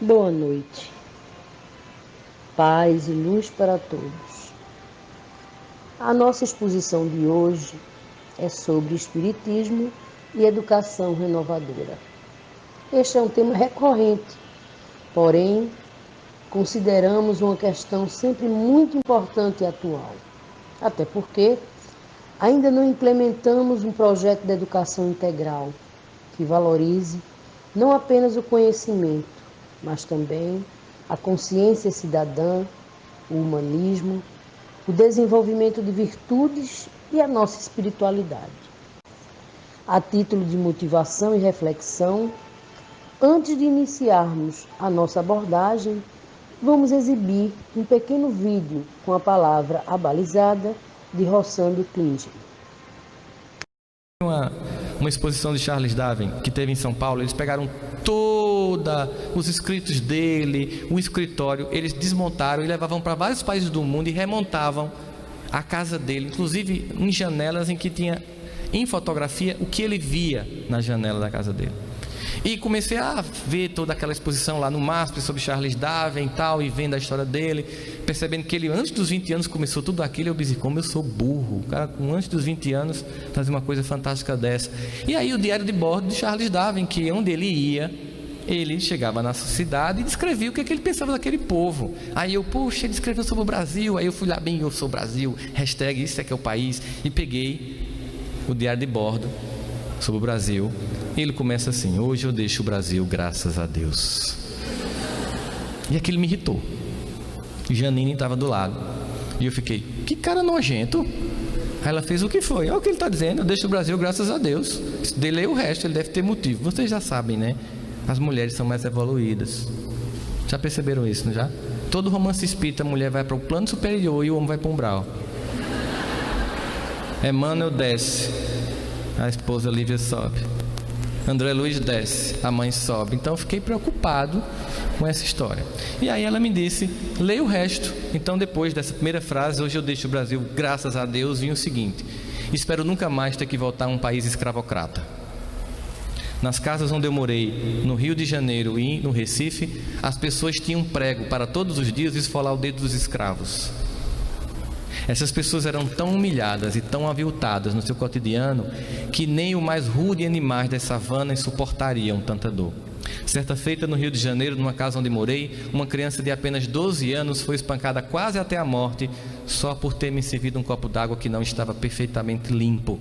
Boa noite. Paz e luz para todos. A nossa exposição de hoje é sobre Espiritismo e Educação Renovadora. Este é um tema recorrente, porém, consideramos uma questão sempre muito importante e atual. Até porque ainda não implementamos um projeto de educação integral que valorize não apenas o conhecimento, mas também a consciência cidadã, o humanismo, o desenvolvimento de virtudes e a nossa espiritualidade. A título de motivação e reflexão, antes de iniciarmos a nossa abordagem, vamos exibir um pequeno vídeo com a palavra abalizada de Rossando Klinger. Uma exposição de Charles Darwin que teve em São Paulo. Eles pegaram todos os escritos dele, o escritório, eles desmontaram e levavam para vários países do mundo e remontavam a casa dele, inclusive em janelas em que tinha em fotografia o que ele via na janela da casa dele. E comecei a ver toda aquela exposição lá no MASP sobre Charles Darwin e tal, e vendo a história dele, percebendo que ele antes dos 20 anos começou tudo aquilo. Eu disse, como eu sou burro, o cara com antes dos 20 anos fazer uma coisa fantástica dessa. E aí o diário de bordo de Charles Darwin, que onde ele ia, ele chegava na cidade e descrevia o que ele pensava daquele povo. Aí eu, poxa, ele escreveu sobre o Brasil. Aí eu fui lá, bem, eu sou Brasil, hashtag isso é que é o país, e peguei o diário de bordo sobre o Brasil. Ele começa assim: hoje eu deixo o Brasil, graças a Deus. E aquilo me irritou. Janine estava do lado e eu fiquei, que cara nojento. Aí ela fez, o que foi? Olha o que ele está dizendo, eu deixo o Brasil graças a Deus. Delei o resto, ele deve ter motivo. Vocês já sabem, né? As mulheres são mais evoluídas. Já perceberam isso, não já? Todo romance espírita, a mulher vai para o plano superior e o homem vai para o umbral. Emmanuel desce, a esposa Lívia sobe. André Luiz desce, a mãe sobe. Então eu fiquei preocupado com essa história. E aí ela me disse, leia o resto. Então depois dessa primeira frase, hoje eu deixo o Brasil, graças a Deus, vinha o seguinte: espero nunca mais ter que voltar a um país escravocrata. Nas casas onde eu morei, no Rio de Janeiro e no Recife, as pessoas tinham um prego para todos os dias esfolar o dedo dos escravos. Essas pessoas eram tão humilhadas e tão aviltadas no seu cotidiano que nem o mais rude animais das savanas suportariam tanta dor. Certa feita no Rio de Janeiro, numa casa onde morei, uma criança de apenas 12 anos foi espancada quase até a morte só por ter me servido um copo d'água que não estava perfeitamente limpo.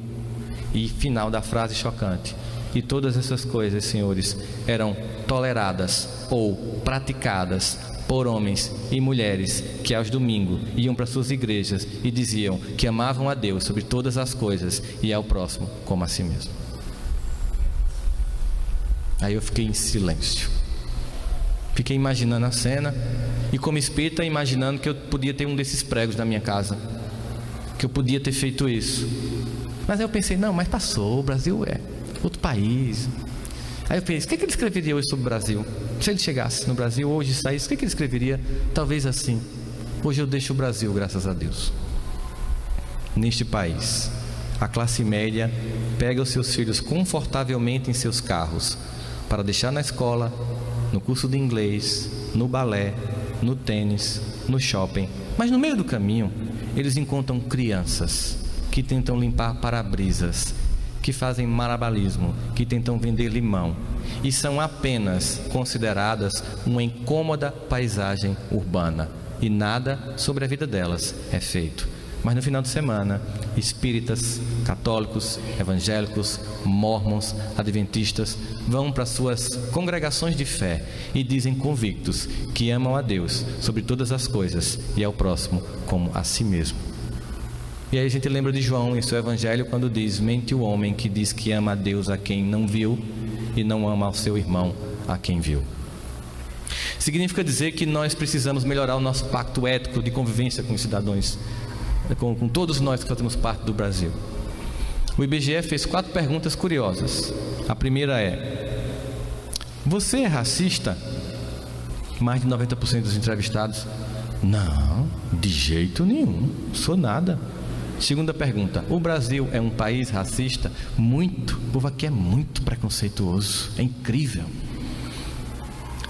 E final da frase chocante: e todas essas coisas, senhores, eram toleradas ou praticadas por homens e mulheres que aos domingos iam para suas igrejas e diziam que amavam a Deus sobre todas as coisas e ao próximo como a si mesmo. Aí eu fiquei em silêncio, fiquei imaginando a cena e, como espírita, imaginando que eu podia ter um desses pregos na minha casa, que eu podia ter feito isso. Mas aí eu pensei, não, mas passou, o Brasil é outro país. Aí eu pensei, o que ele escreveria hoje sobre o Brasil? Se ele chegasse no Brasil hoje e saísse, o que ele escreveria? Talvez assim: hoje eu deixo o Brasil, graças a Deus. Neste país, a classe média pega os seus filhos confortavelmente em seus carros para deixar na escola, no curso de inglês, no balé, no tênis, no shopping. Mas no meio do caminho, eles encontram crianças que tentam limpar para-brisas, que fazem malabarismo, que tentam vender limão, e são apenas consideradas uma incômoda paisagem urbana, e nada sobre a vida delas é feito. Mas no final de semana, espíritas, católicos, evangélicos, mórmons, adventistas vão para suas congregações de fé e dizem convictos que amam a Deus sobre todas as coisas e ao próximo como a si mesmo. E aí a gente lembra de João em seu evangelho quando diz: mente o homem que diz que ama a Deus a quem não viu e não ama ao seu irmão a quem viu. Significa dizer que nós precisamos melhorar o nosso pacto ético de convivência com os cidadãos, com todos nós que fazemos parte do Brasil. O IBGE fez 4 perguntas curiosas. A primeira é: você é racista? Mais de 90% dos entrevistados: não, de jeito nenhum, sou nada. Segunda pergunta: o Brasil é um país racista? Muito. O povo aqui é muito preconceituoso, é incrível.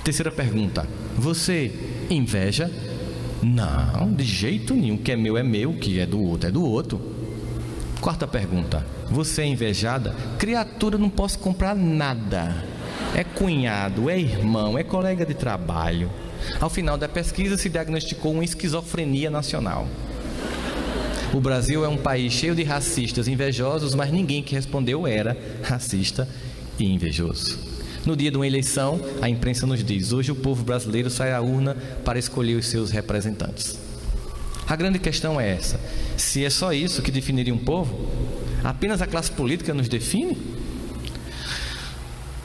Terceira pergunta: você inveja? Não, de jeito nenhum. O que é meu, o que é do outro é do outro. Quarta pergunta: você é invejada? Criatura, não posso comprar nada. É cunhado, é irmão, é colega de trabalho. Ao final da pesquisa se diagnosticou uma esquizofrenia nacional. O Brasil é um país cheio de racistas invejosos, mas ninguém que respondeu era racista e invejoso. No dia de uma eleição, a imprensa nos diz: hoje o povo brasileiro sai à urna para escolher os seus representantes. A grande questão é essa: se é só isso que definiria um povo, apenas a classe política nos define?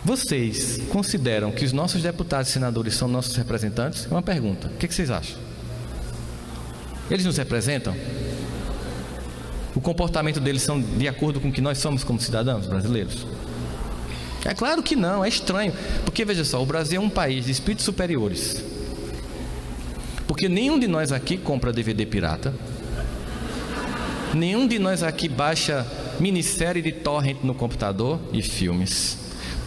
Vocês consideram que os nossos deputados e senadores são nossos representantes? É uma pergunta. O que vocês acham? Eles nos representam? O comportamento deles são de acordo com o que nós somos como cidadãos brasileiros? É claro que não, é estranho. Porque veja só, o Brasil é um país de espíritos superiores. Porque nenhum de nós aqui compra DVD pirata. Nenhum de nós aqui baixa minissérie de torrent no computador e filmes.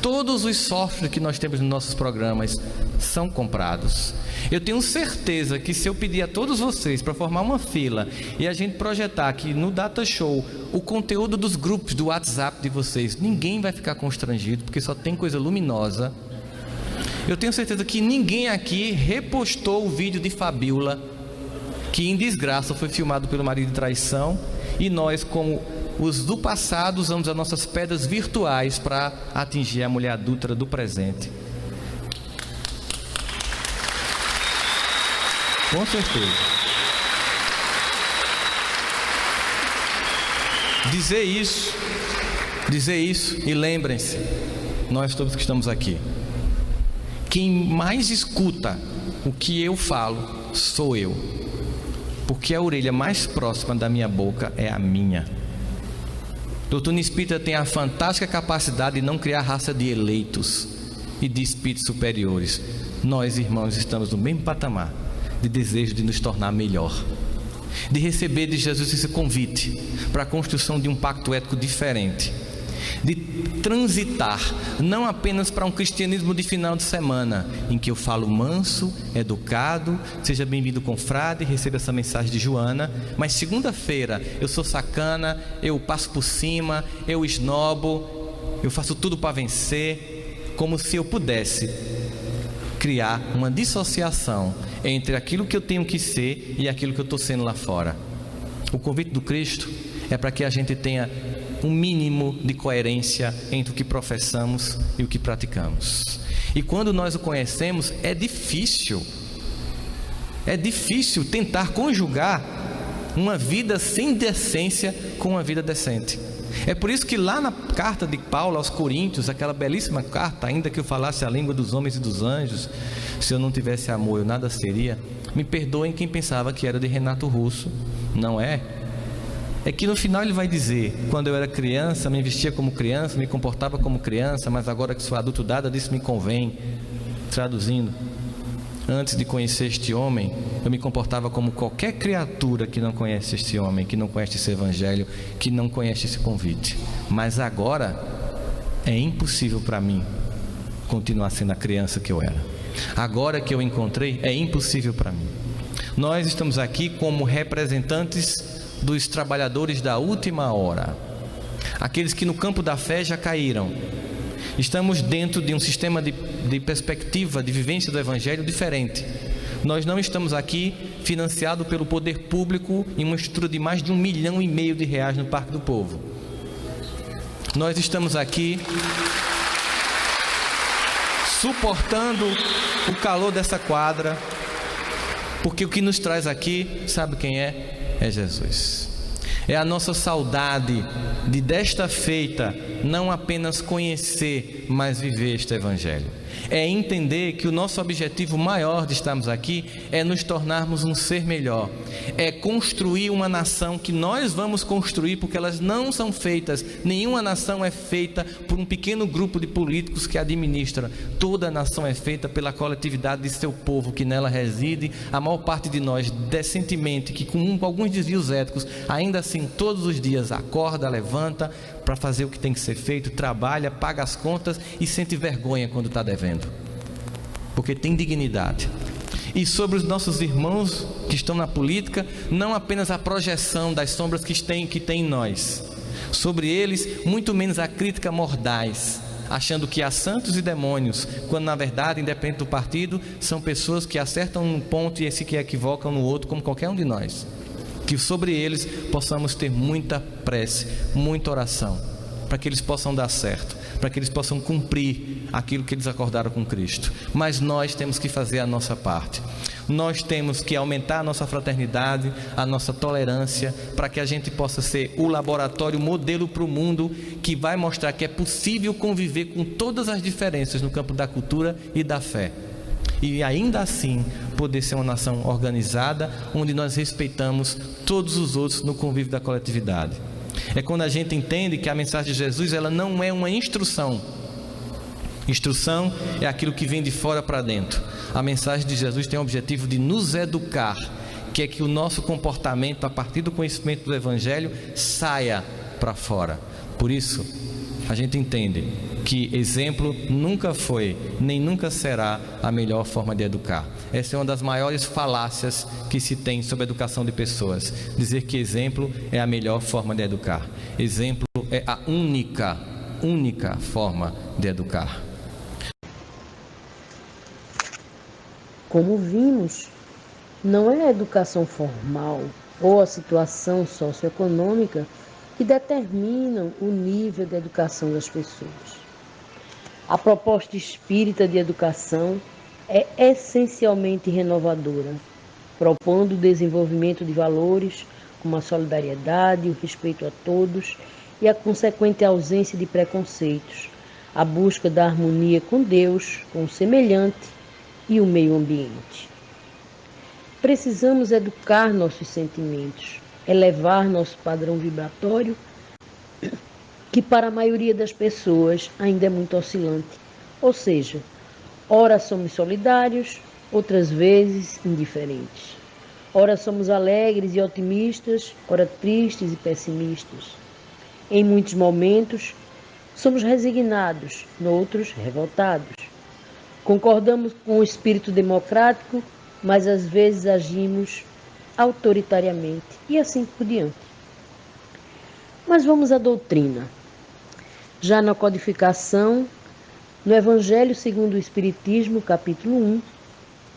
Todos os softwares que nós temos nos nossos programas são comprados. Eu tenho certeza que se eu pedir a todos vocês para formar uma fila e a gente projetar aqui no Data Show o conteúdo dos grupos do WhatsApp de vocês, ninguém vai ficar constrangido, porque só tem coisa luminosa. Eu tenho certeza que ninguém aqui repostou o vídeo de Fabiola, que em desgraça foi filmado pelo marido de traição, e nós, como os do passado, usamos as nossas pedras virtuais para atingir a mulher adúltera do presente. Com certeza. Dizer isso e lembrem-se, nós todos que estamos aqui, quem mais escuta o que eu falo sou eu, porque a orelha mais próxima da minha boca é a minha. Doutrina Espírita tem a fantástica capacidade de não criar raça de eleitos e de espíritos superiores. Nós, irmãos, estamos no mesmo patamar de desejo de nos tornar melhor, de receber de Jesus esse convite para a construção de um pacto ético diferente, de transitar não apenas para um cristianismo de final de semana, em que eu falo manso, educado, seja bem-vindo confrade, receba essa mensagem de Joana, mas segunda-feira eu sou sacana, eu passo por cima, eu esnobo, eu faço tudo para vencer, como se eu pudesse criar uma dissociação entre aquilo que eu tenho que ser e aquilo que eu estou sendo lá fora. O convite do Cristo é para que a gente tenha um mínimo de coerência entre o que professamos e o que praticamos. E quando nós o conhecemos, é difícil tentar conjugar uma vida sem decência com uma vida decente. É por isso que lá na carta de Paulo aos Coríntios, aquela belíssima carta: ainda que eu falasse a língua dos homens e dos anjos, se eu não tivesse amor eu nada seria. Me perdoem quem pensava que era de Renato Russo, não é? É que no final ele vai dizer: quando eu era criança, me vestia como criança, me comportava como criança, mas agora que sou adulto, nada disso me convém. Traduzindo, antes de conhecer este homem, eu me comportava como qualquer criatura que não conhece este homem, que não conhece esse evangelho, que não conhece esse convite. Mas agora é impossível para mim continuar sendo a criança que eu era. Agora que eu encontrei, é impossível para mim. Nós estamos aqui como representantes dos trabalhadores da última hora, aqueles que no campo da fé já caíram. Estamos dentro de um sistema de perspectiva, de vivência do Evangelho diferente. Nós não estamos aqui financiados pelo poder público em uma estrutura de mais de 1,5 milhão de reais no Parque do Povo. Nós estamos aqui suportando o calor dessa quadra, porque o que nos traz aqui, sabe quem é? É Jesus. É a nossa saudade de desta feita não apenas conhecer, mas viver este Evangelho. É entender que o nosso objetivo maior de estarmos aqui é nos tornarmos um ser melhor. É construir uma nação que nós vamos construir, porque elas não são feitas, nenhuma nação é feita por um pequeno grupo de políticos que administra. Toda a nação é feita pela coletividade de seu povo que nela reside. A maior parte de nós, decentemente, que com alguns desvios éticos, ainda assim todos os dias acorda, levanta para fazer o que tem que ser feito, trabalha, paga as contas e sente vergonha quando está devendo. porque tem dignidade. E sobre os nossos irmãos que estão na política, não apenas a projeção das sombras que tem em nós. Sobre eles, muito menos a crítica mordaz, achando que há santos e demônios, quando na verdade, independente do partido, são pessoas que acertam num ponto e se equivocam no outro, como qualquer um de nós. Que sobre eles possamos ter muita prece, muita oração, para que eles possam dar certo, para que eles possam cumprir aquilo que eles acordaram com Cristo. Mas nós temos que fazer a nossa parte. Nós temos que aumentar a nossa fraternidade, a nossa tolerância, para que a gente possa ser o laboratório, modelo para o mundo, que vai mostrar que é possível conviver com todas as diferenças no campo da cultura e da fé. E ainda assim poder ser uma nação organizada, onde nós respeitamos todos os outros no convívio da coletividade. É quando a gente entende que a mensagem de Jesus, ela não é uma instrução. Instrução é aquilo que vem de fora para dentro. A mensagem de Jesus tem o objetivo de nos educar, que é que o nosso comportamento, a partir do conhecimento do Evangelho, saia para fora. Por isso, a gente entende que exemplo nunca foi, nem nunca será a melhor forma de educar. Essa é uma das maiores falácias que se tem sobre a educação de pessoas. Dizer que exemplo é a melhor forma de educar. Exemplo é a única forma de educar. Como vimos, não é a educação formal ou a situação socioeconômica que determinam o nível de educação das pessoas. A proposta espírita de educação é essencialmente renovadora, propondo o desenvolvimento de valores como a solidariedade, o respeito a todos e a consequente ausência de preconceitos, a busca da harmonia com Deus, com o semelhante e o meio ambiente. Precisamos educar nossos sentimentos, elevar nosso padrão vibratório, que para a maioria das pessoas ainda é muito oscilante. Ou seja, ora somos solidários, outras vezes indiferentes. Ora somos alegres e otimistas, ora tristes e pessimistas. Em muitos momentos, somos resignados, noutros, revoltados. Concordamos com o espírito democrático, mas às vezes agimos autoritariamente e assim por diante. Mas vamos à doutrina. Já na codificação, no Evangelho segundo o Espiritismo, capítulo 1,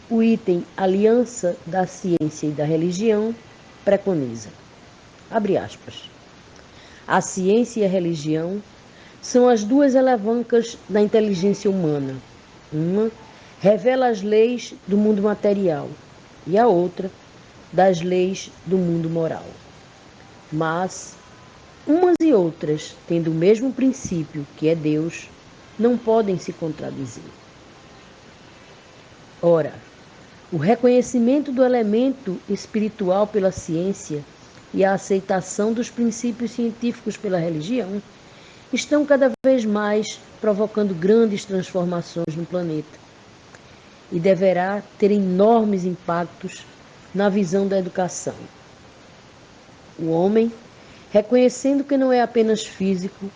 o item Aliança da Ciência e da Religião preconiza, abre aspas, a ciência e a religião são as duas alavancas da inteligência humana. Uma revela as leis do mundo material e a outra das leis do mundo moral. Mas umas e outras, tendo o mesmo princípio, que é Deus, não podem se contradizer. Ora, o reconhecimento do elemento espiritual pela ciência e a aceitação dos princípios científicos pela religião estão cada vez mais provocando grandes transformações no planeta e deverá ter enormes impactos na visão da educação. O homem, reconhecendo que não é apenas físico,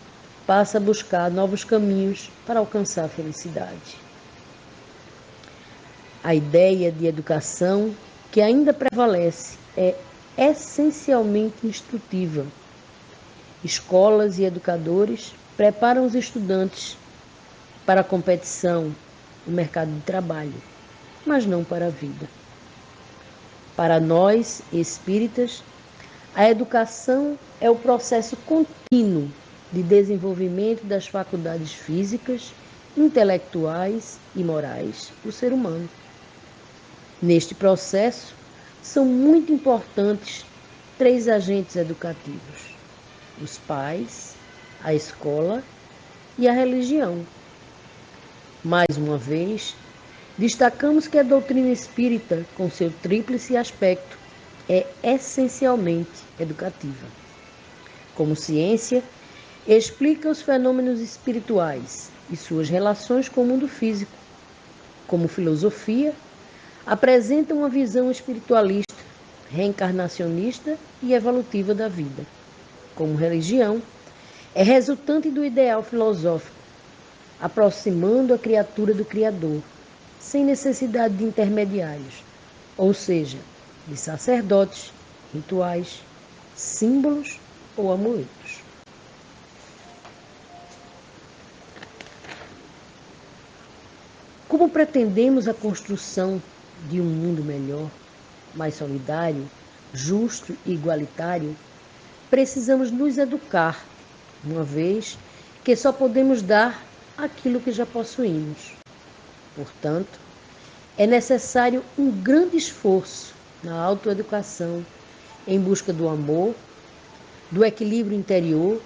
passa a buscar novos caminhos para alcançar a felicidade. A ideia de educação que ainda prevalece é essencialmente instrutiva. Escolas e educadores preparam os estudantes para a competição, o mercado de trabalho, mas não para a vida. Para nós, espíritas, a educação é o processo contínuo de desenvolvimento das faculdades físicas, intelectuais e morais do ser humano. Neste processo, são muito importantes 3 agentes educativos: os pais, a escola e a religião. Mais uma vez, destacamos que a doutrina espírita, com seu tríplice aspecto, é essencialmente educativa. Como ciência, explica os fenômenos espirituais e suas relações com o mundo físico. Como filosofia, apresenta uma visão espiritualista, reencarnacionista e evolutiva da vida. Como religião, é resultante do ideal filosófico, aproximando a criatura do Criador, sem necessidade de intermediários, ou seja, de sacerdotes, rituais, símbolos ou amuletos. Como pretendemos a construção de um mundo melhor, mais solidário, justo e igualitário, precisamos nos educar, uma vez que só podemos dar aquilo que já possuímos. Portanto, é necessário um grande esforço na autoeducação em busca do amor, do equilíbrio interior,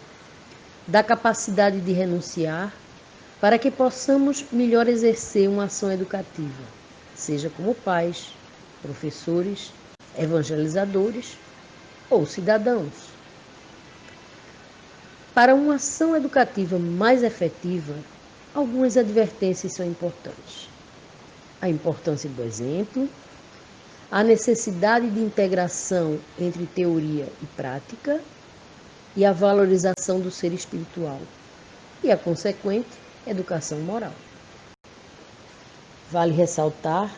da capacidade de renunciar, para que possamos melhor exercer uma ação educativa, seja como pais, professores, evangelizadores ou cidadãos. Para uma ação educativa mais efetiva, algumas advertências são importantes. A importância do exemplo, a necessidade de integração entre teoria e prática e a valorização do ser espiritual e a consequente educação moral. Vale ressaltar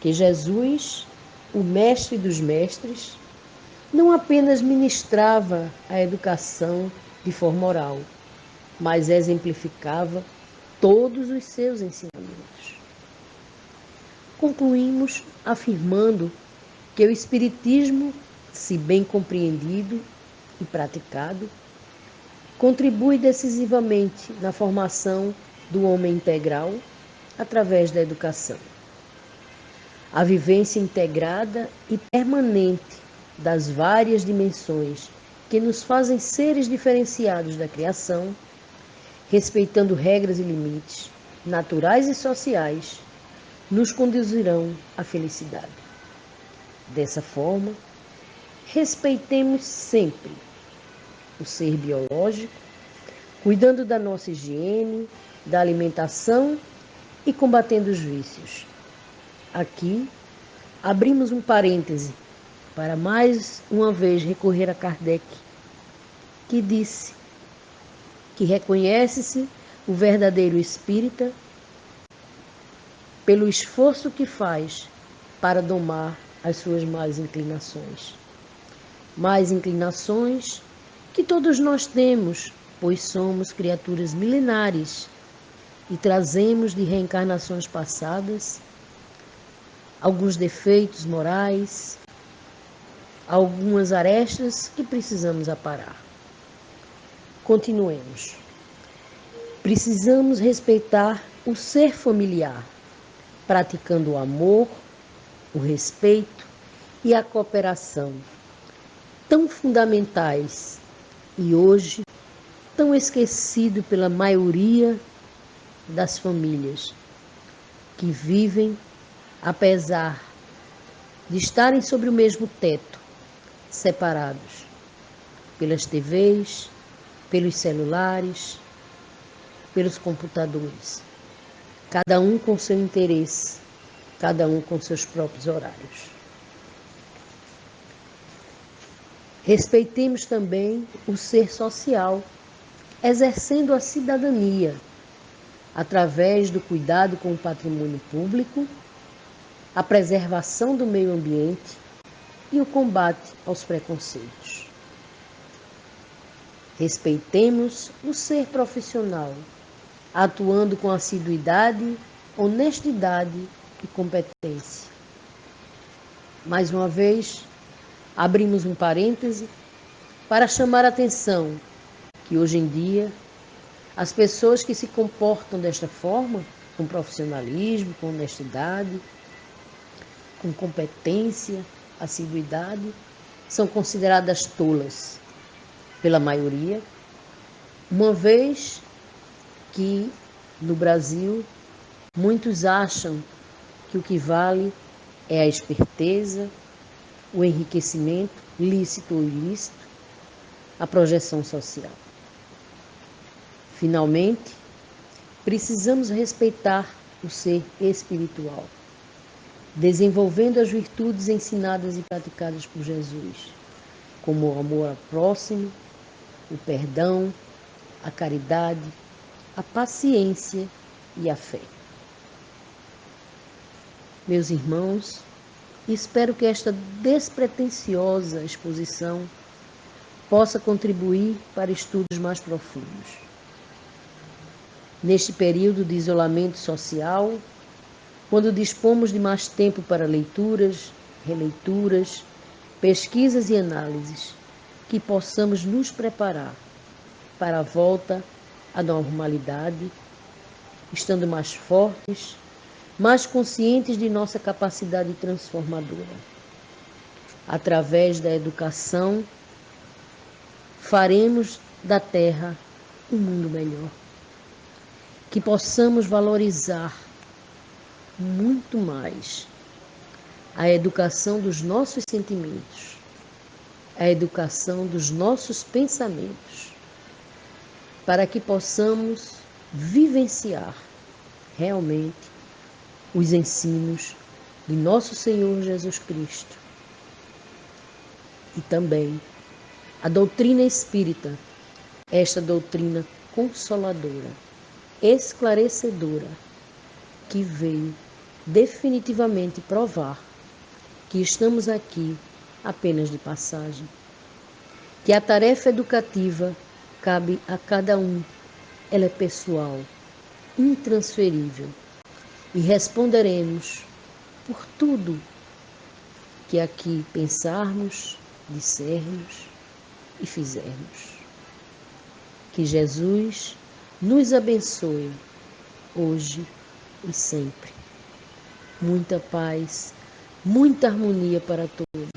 que Jesus, o mestre dos mestres, não apenas ministrava a educação de forma oral, mas exemplificava todos os seus ensinamentos. Concluímos afirmando que o Espiritismo, se bem compreendido e praticado, contribui decisivamente na formação do homem integral através da educação. A vivência integrada e permanente das várias dimensões que nos fazem seres diferenciados da criação, respeitando regras e limites naturais e sociais, nos conduzirão à felicidade. Dessa forma, respeitemos sempre o ser biológico, cuidando da nossa higiene, da alimentação e combatendo os vícios. Aqui, abrimos um parêntese para mais uma vez recorrer a Kardec, que disse que reconhece-se o verdadeiro espírita pelo esforço que faz para domar as suas más inclinações. Más inclinações que todos nós temos, pois somos criaturas milenares e trazemos de reencarnações passadas alguns defeitos morais, algumas arestas que precisamos aparar. Continuemos. Precisamos respeitar o ser familiar, praticando o amor, o respeito e a cooperação, tão fundamentais e hoje tão esquecido pela maioria das famílias que vivem, apesar de estarem sobre o mesmo teto, separados pelas TVs, pelos celulares, pelos computadores, cada um com seu interesse, cada um com seus próprios horários. Respeitemos também o ser social, exercendo a cidadania, através do cuidado com o patrimônio público, a preservação do meio ambiente e o combate aos preconceitos. Respeitemos o ser profissional, atuando com assiduidade, honestidade e competência. Mais uma vez, abrimos um parêntese para chamar a atenção que hoje em dia as pessoas que se comportam desta forma, com profissionalismo, com honestidade, com competência, assiduidade, são consideradas tolas pela maioria, uma vez que no Brasil muitos acham que o que vale é a esperteza, o enriquecimento, lícito ou ilícito, a projeção social. Finalmente, precisamos respeitar o ser espiritual, desenvolvendo as virtudes ensinadas e praticadas por Jesus, como o amor ao próximo, o perdão, a caridade, a paciência e a fé. Meus irmãos, espero que esta despretensiosa exposição possa contribuir para estudos mais profundos. Neste período de isolamento social, quando dispomos de mais tempo para leituras, releituras, pesquisas e análises, que possamos nos preparar para a volta à normalidade, estando mais fortes, mais conscientes de nossa capacidade transformadora. Através da educação, faremos da Terra um mundo melhor. Que possamos valorizar muito mais a educação dos nossos sentimentos, a educação dos nossos pensamentos, para que possamos vivenciar realmente os ensinos de nosso Senhor Jesus Cristo e também a doutrina espírita, esta doutrina consoladora, esclarecedora, que veio definitivamente provar que estamos aqui apenas de passagem, que a tarefa educativa cabe a cada um, ela é pessoal, intransferível, e responderemos por tudo que aqui pensarmos, dissermos e fizermos. Que Jesus nos abençoe hoje e sempre. Muita paz, muita harmonia para todos.